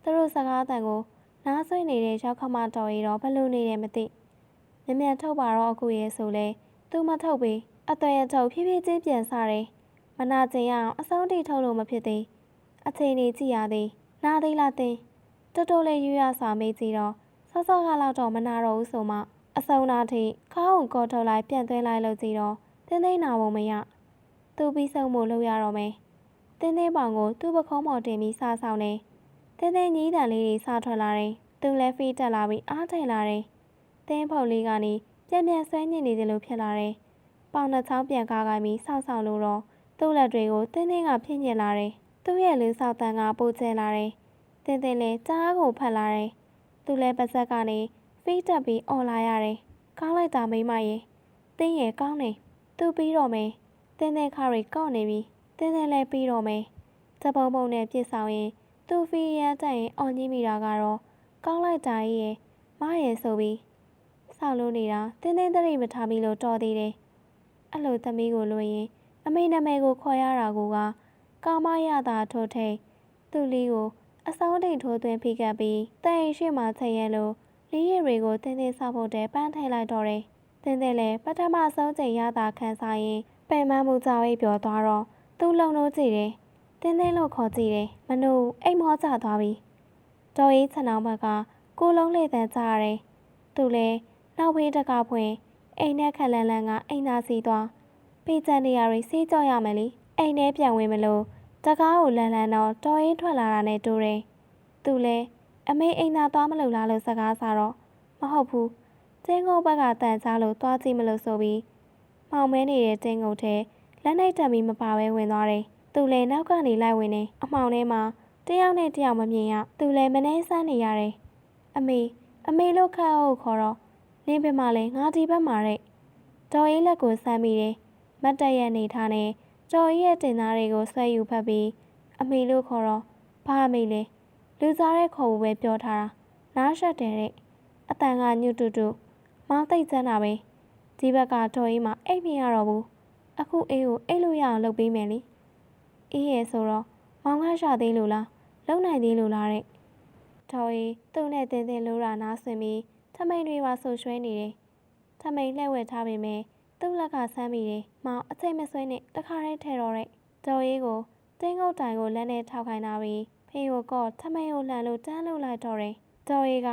သူတို့စကားတန်ကိုနားဆွေးနေတဲ့ရောက်ခမတော်ရီတော့ဘလို့နေတယ်မသိမြမြန်ထုတ်ပါတော့အကူရဲ့ဆိုလဲသူမထုတ်ပေအသွင်ရထုတ်ဖြည်းဖြည်းချင်းပြန်စားတယ်မနာကျင်ရအောင်အဆုံးထိထုတ်လို့မဖြစ်သေးအချိန်နေကြည့်ရသေးနားသေးလားတင်းတော်တော်လေးရွရစာမေးကြည့်တော့စောစောကလောက်တော့မနာတော့ဘူးဆိုမှအစုံနာထိခါးုံကောထုတ်လိုက်ပြန်သွင်းလိုက်လို့ကြည့်တော့တင်းသိန်းနာဖို့မရသူပြီးဆုံးမှုလုပ်ရတော့မယ်တင်းသိန်းပေါင်ကိုသူ့ပခုံးပေါ်တင်ပြီးစားဆောင်နေတင်းသိန်းကြီးတန်လေးတွေစားထွက်လာတယ်သူလည်းဖီးတက်လာပြီးအားထိုင်လာတယ်တင်းဖုတ်လေးကနေပြန်ပြန်ဆွဲညစ်နေတယ်လို့ဖြစ်လာတယ်ပေါင်နှချောင်းပြန်ကားကိုင်းပြီးဆောက်ဆောင်လို့တော့သူ့လက်တွေကိုတင်းသိန်းကဖြည့်ညစ်လာတယ်သူ့ရဲ့လူဆောက်တန်ကပိုကျဲလာတယ်တင်းတင်းလည်းကြားကိုဖတ်လာတယ်သူလည်းပါဇက်ကနေဖီးတက်ပြီးអော်လာရတယ်ကောင်းလိုက်တာမိမရဲ့တင်းရဲ့ကောင်းနေ သူပြီးတော့မယ်တင်းတင်းခါရီကော့နေပြီတင်းတင်းလည်းပြီးတော့မယ်စပုံပုံနဲ့ပြစ်ဆောင်ရင်သူဖီရန်တက်ရင်အော်ကြီးမိတာကတော့ကောင်းလိုက်တာကြီးရဲ့မရဲ့ဆိုပြီးဆောက်လို့နေတာတင်းတင်းတရိမထားပြီးလို့တော်သေးတယ်အဲ့လိုသမီးကိုလွှင့်ရင်အမေနာမည်ကိုခေါ်ရတာကကာမရတာထိုးထိတ်သူ့လီကိုအစောင်းတိတ်ထိုးသွင်းဖိကပ်ပြီးတန်ရင်ရှိမှချက်ရဲလို့လီရည်တွေကိုတင်းတင်းဆောက်ဖို့တဲပန်းထိုင်လိုက်တော့တယ်တင်းတင်းလည်းပထမဆုံးချိန်ရတာခံစားရင်ပင်မမှုကြောင့်အိပ်ပျော်သွားတော့သူ့လုံလို့ကြည့်တယ်တင်းတင်းလို့ခေါ်ကြည့်တယ်မနို့အိမ်မောကျသွားပြီတော်ရေးချန်အောင်ဘက်ကကိုလုံးလေတန်းကြရတယ်သူလည်းနောက်ဖေးတကဖွင့်အိမ်နဲ့ခက်လန်းလန်းကအိမ်သာစီသွားပေးချန်နေရာတွေစေးကြောက်ရမယ်လीအိမ်ထဲပြန်ဝင်မလို့တကားကိုလန်းလန်းတော့တော်ရေးထွက်လာတာနဲ့တူတယ်သူလည်းအမေအိမ်သာသွားမလို့လားလို့စကားစားတော့မဟုတ်ဘူးတင်းငုံဘက်ကတန်ချလို့သွားကြည့်မလို့ဆိုပြီးမောင်မဲနေတဲ့တင်းငုံထဲလက်နှိပ်တက်ပြီးမပါဘဲဝင်သွားတယ်သူလည်းနောက်ကနေလိုက်ဝင်နေအမှောင်ထဲမှာတယောက်နဲ့တယောက်မမြင်ရသူလည်းမနှဲဆန်းနေရတယ်အမေလို့ခန့်အုပ်ခေါ်တော့နင်းပြမလဲငါဒီဘက်မှာတဲ့တော်အေးလက်ကိုဆမ်းမိတယ်မတ်တက်ရဲ့နေထားနဲ့တော်အေးရဲ့တင်သားတွေကိုဆွဲယူဖက်ပြီးအမေလို့ခေါ်တော့ဘာအမေလဲလူစားတဲ့ခေါ်ဖို့ပဲပြောထားတာနားရှက်တယ်တဲ့အတန်ကညွတ်တူတူမောင်းသိပ်စမ်းတာပဲဒီဘက်ကတော်အေးမှာအိတ်မရတော့ဘူးအခုအေးကိုအိတ်လို့ရအောင်လုပ်ပေးမယ်လीအေးရဲ့ဆိုတော့မောင်ကရှာသေးလို့လားလုံနိုင်သေးလို့လားတဲ့တော်အေးသူ့နဲ့တင်းတင်းလို့ရာနားဆွင်ပြီးထမိန်တွေပါဆူရွှဲနေတယ်ထမိန်လှည့်ဝက်ထားပေမဲ့သူ့လက်ကဆမ်းမိတယ်မောင်အချိန်မဆွဲနဲ့တခါတည်းထဲတော့တဲ့တော်အေးကိုတင်းငုတ်တိုင်ကိုလက်နဲ့ထောက်ခိုင်းတာပြီးဖေကိုကော့ထမိန်ကိုလှန်လို့တန်းလို့လိုက်တော့တယ်တော်အေးက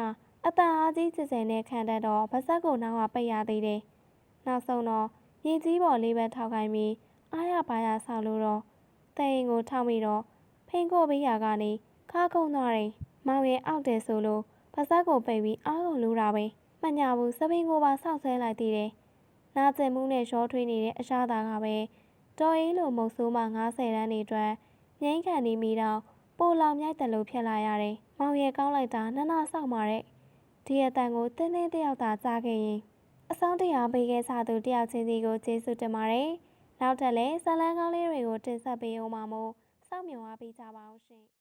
အတန်အားကြီးစစ်စင်နဲ့ခံတတ်တော့ဗစက်ကိုနောက်ကပိတ်ရသေးတယ်နောက်ဆုံးတော့မြေကြီးပေါ်လေးပဲထောက်ခိုင်းပြီးအားရပါရဆောက်လို့တော့တဲ့ရင်ကိုထောက်မိတော့ဖင်းကိုဘေးရာကနေခါကုန်းသွားတယ်မောင်ရဲ့အောက်တယ်ဆိုလို့ဗစက်ကိုပိတ်ပြီးအားကုန်လူတာပဲမညာဘူးစပင်းကိုပါဆောက်ဆွဲလိုက်သေးတယ်နာကျင်မှုနဲ့ရောထွေးနေတဲ့အရှားသားကပဲတော်အေးလိုမုတ်ဆိုးမှ90တန်းနေအတွက်ငိမ့်ခံနေမိတော့ပိုလောင်မြိုက်တယ်လို့ဖြစ်လာရတယ်မောင်ရဲ့ကောင်းလိုက်တာနနဆောက်มาတဲ့ဒီအတန်ကိုတင်းတင်းတယောက်သာကြားခဲ့ရင်အဆောင်တရားပေးခဲ့စားသူတယောက်ချင်းစီကိုကျေးဇူးတင်ပါတယ်နောက်ထပ်လည်းဇလန်းကောင်းလေးတွေကိုတင်ဆက်ပေးအောင်ပါမို့စောင့်မျှော်အားပေးကြပါအောင်ရှင်